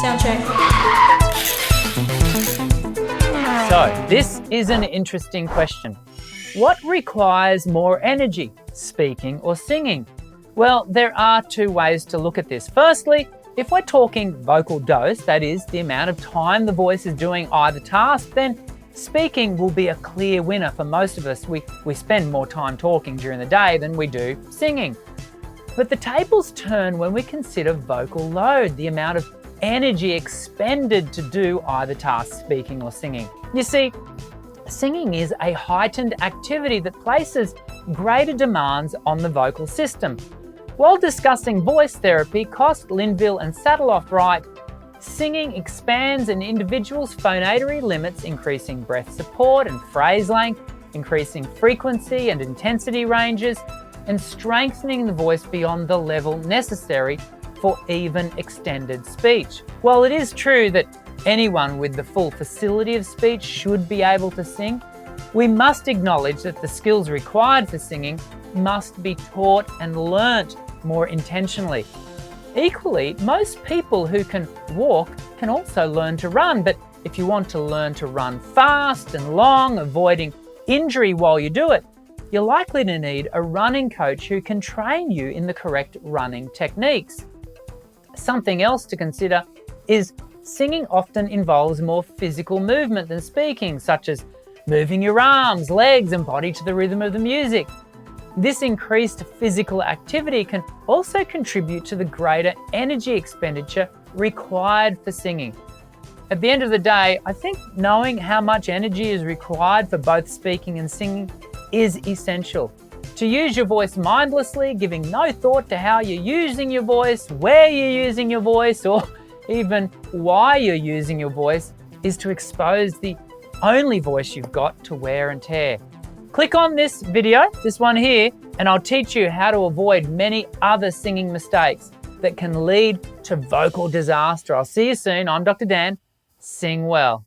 Sound check. So, this is an interesting question. What requires more energy, speaking or singing? Well, there are two ways to look at this. Firstly, if we're talking vocal dose, that is, the amount of time the voice is doing either task, then speaking will be a clear winner for most of us. We spend more time talking during the day than we do singing. But the tables turn when we consider vocal load, the amount of energy expended to do either task, speaking or singing. You see, singing is a heightened activity that places greater demands on the vocal system. While discussing voice therapy, Kost, Linville and Satelloff write, singing expands an individual's phonatory limits, increasing breath support and phrase length, increasing frequency and intensity ranges, and strengthening the voice beyond the level necessary for even extended speech. While it is true that anyone with the full facility of speech should be able to sing, we must acknowledge that the skills required for singing must be taught and learnt more intentionally. Equally, most people who can walk can also learn to run, but if you want to learn to run fast and long, avoiding injury while you do it, you're likely to need a running coach who can train you in the correct running techniques. Something else to consider is singing often involves more physical movement than speaking, such as moving your arms, legs, and body to the rhythm of the music. This increased physical activity can also contribute to the greater energy expenditure required for singing. At the end of the day, I think knowing how much energy is required for both speaking and singing is essential. To use your voice mindlessly, giving no thought to how you're using your voice, where you're using your voice, or even why you're using your voice, is to expose the only voice you've got to wear and tear. Click on this video, this one here, and I'll teach you how to avoid many other singing mistakes that can lead to vocal disaster. I'll see you soon. I'm Dr. Dan. Sing well.